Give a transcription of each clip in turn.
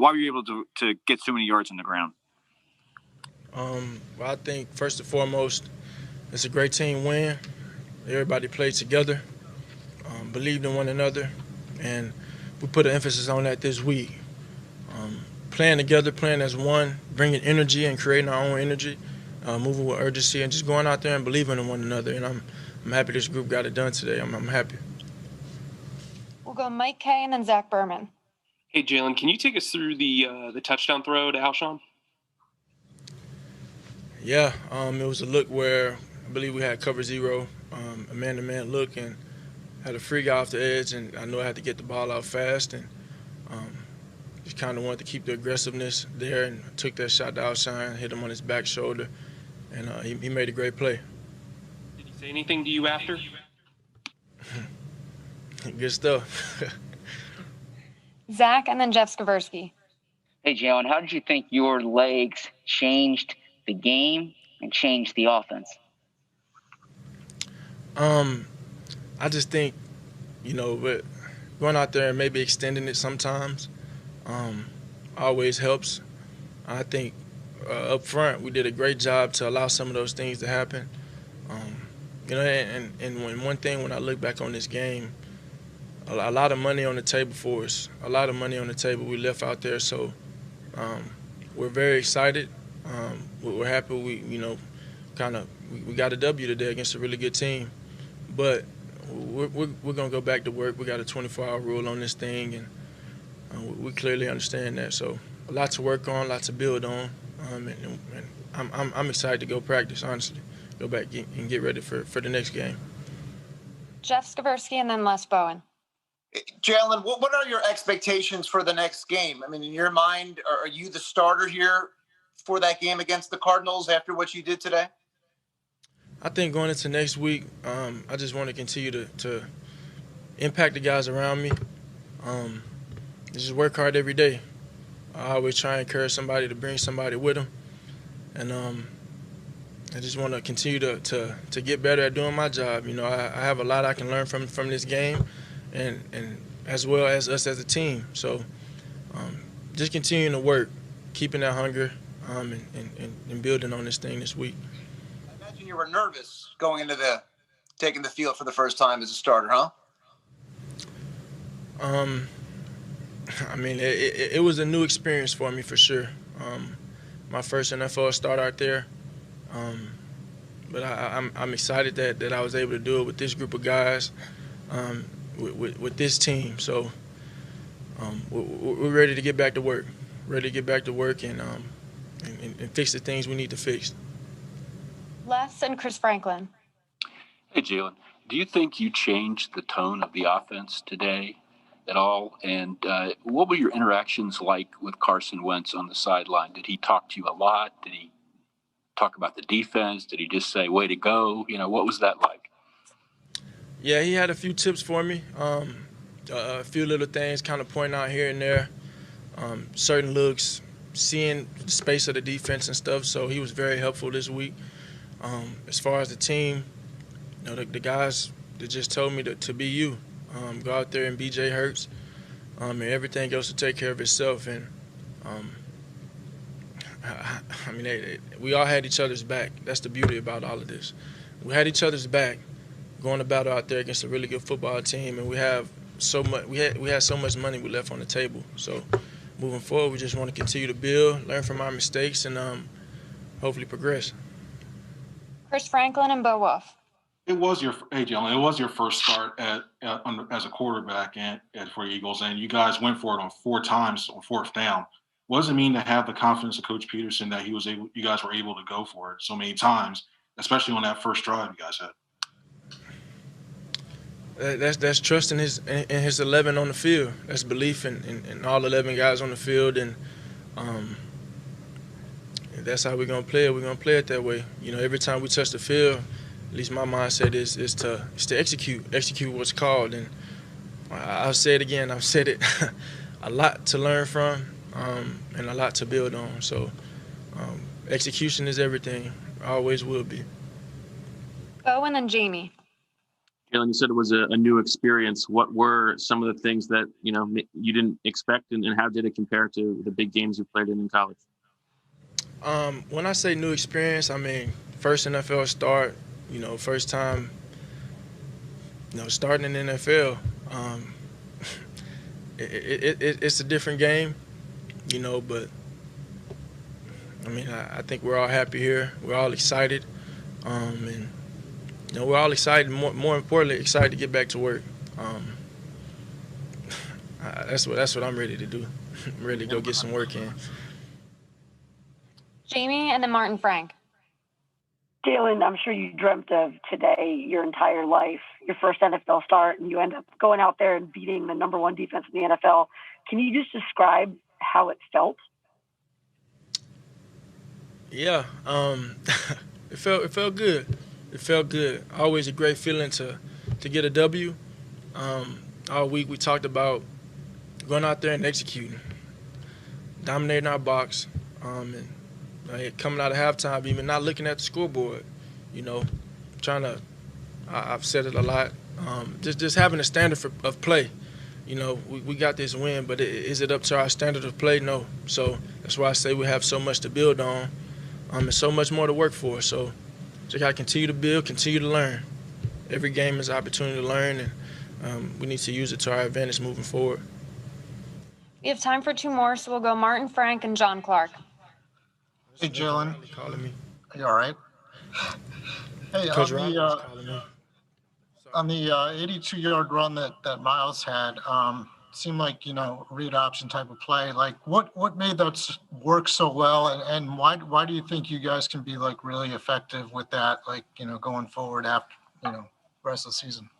Why were you able to get so many yards on the ground? Well, I think first and foremost, it's a great team win. Everybody played together, believed in one another, and we put an emphasis on that this week. Playing together, playing as one, bringing energy and creating our own energy, moving with urgency, and just going out there and believing in one another. And I'm happy this group got it done today. I'm happy. We'll go Mike Kay and then Zach Berman. Hey, Jalen, can you take us through the touchdown throw to Alshon? Yeah, it was a look where I believe we had cover zero, a man-to-man look, and had a free guy off the edge, and I knew I had to get the ball out fast, and just kind of wanted to keep the aggressiveness there, and took that shot to Alshon, hit him on his back shoulder, and he made a great play. Did he say anything to you after? Good stuff. Zach and then Jeff Skversky. Hey, Jalen, how did you think your legs changed the game and changed the offense? I just think, but going out there and maybe extending it sometimes always helps. I think up front we did a great job to allow some of those things to happen. And one thing when I look back on this game, a lot of money on the table for us. A lot of money on the table we left out there. So we're very excited. We're happy we got a W today against a really good team. But we're going to go back to work. We got a 24-hour rule on this thing, and we clearly understand that. So a lot to work on, a lot to build on. And I'm excited to go practice, honestly. Go back and get ready for the next game. Jeff Skversky and then Les Bowen. Jalen, what are your expectations for the next game? I mean, in your mind, are you the starter here for that game against the Cardinals after what you did today? I think going into next week, I just want to continue to impact the guys around me. Just work hard every day. I always try and encourage somebody to bring somebody with them. And I just want to continue to get better at doing my job. I have a lot I can learn from this game. And as well as us as a team. So just continuing to work, keeping that hunger, and building on this thing this week. I imagine you were nervous going into taking the field for the first time as a starter, huh? I mean, it was a new experience for me for sure. My first NFL start out there. But I'm excited that I was able to do it with this group of guys. With this team, so we're ready to get back to work. And fix the things we need to fix. Les and Chris Franklin. Hey, Jalen, do you think you changed the tone of the offense today at all? And what were your interactions like with Carson Wentz on the sideline? Did he talk to you a lot? Did he talk about the defense? Did he just say, way to go? What was that like? Yeah, he had a few tips for me, a few little things kind of pointing out here and there, certain looks, seeing the space of the defense and stuff, so he was very helpful this week. As far as the team, the guys that just told me to be you, go out there and be Jalen Hurts, and everything else to take care of itself. And, we all had each other's back. That's the beauty about all of this. We had each other's back. Going to battle out there against a really good football team, and we had so much money we left on the table. So moving forward, we just want to continue to build, learn from our mistakes, and hopefully progress. Chris Franklin and Bo Wolf. Hey, Jalen, it was your first start as a quarterback for Eagles, and you guys went for it on 4 times on 4th down. What does it mean to have the confidence of Coach Peterson that you guys were able to go for it so many times, especially on that first drive you guys had? That's trust in his 11 on the field. That's belief in all 11 guys on the field, and that's how we're gonna play it. We're gonna play it that way. Every time we touch the field, at least my mindset is to execute what's called. And I'll say it again. I've said it. A lot to learn from, and a lot to build on. So execution is everything. Always will be. Bo and then Jamie. Jalen, you said it was a new experience. What were some of the things that, you didn't expect, and how did it compare to the big games you played in college? When I say new experience, I mean first NFL start, first time, starting in the NFL. It's a different game, but I mean, I think we're all happy here. We're all excited, and we're all excited. More importantly, excited to get back to work. That's what I'm ready to do. I'm ready to go get some work in. Jamie and then Martin Frank. Jalen, I'm sure you dreamt of today your entire life, your first NFL start, and you end up going out there and beating the number one defense in the NFL. Can you just describe how it felt? Yeah, it felt good. It felt good. Always a great feeling to get a W. All week we talked about going out there and executing, dominating our box, and coming out of halftime, even not looking at the scoreboard. Trying to. I've said it a lot. Just having a standard of play. We got this win, but is it up to our standard of play? No. So that's why I say we have so much to build on, and so much more to work for. So just got to continue to build, continue to learn. Every game is an opportunity to learn, and we need to use it to our advantage moving forward. We have time for two more, so we'll go Martin Frank and John Clark. Hey, Jalen. Calling me. Are you all right? Hey, Coach calling me. On the 82-yard run that Miles had, seemed like, read option type of play. Like, what made that work so well, and why do you think you guys can be, like, really effective with that, like, going forward after, rest of the season?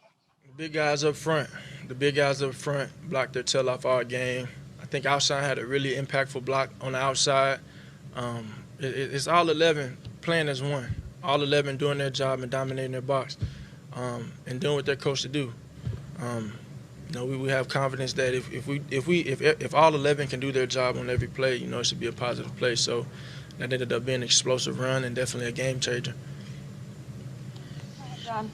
The big guys up front blocked their tail off our game. I think outside had a really impactful block on the outside. It's all 11 playing as one. All 11 doing their job and dominating their box, and doing what they're coached to do. We have confidence that if all 11 can do their job on every play, it should be a positive play. So that ended up being an explosive run and definitely a game changer. John.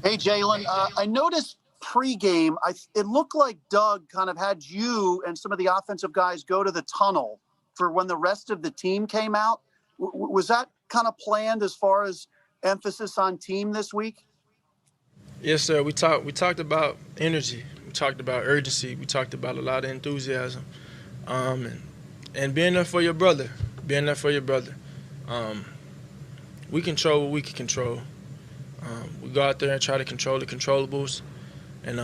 Hey, Jalen, I noticed pregame, it looked like Doug kind of had you and some of the offensive guys go to the tunnel for when the rest of the team came out. Was that kind of planned as far as emphasis on team this week? Yes, sir. We talked about energy. We talked about urgency. We talked about a lot of enthusiasm, and being there for your brother. We control what we can control. We go out there and try to control the controllables, and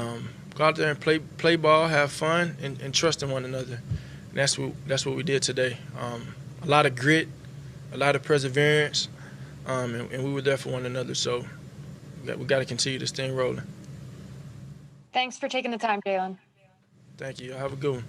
go out there and play ball, have fun, and trust in one another. And that's what we did today. A lot of grit, a lot of perseverance, and we were there for one another. So we got to continue this thing rolling. Thanks for taking the time, Jalen. Thank you. Have a good one.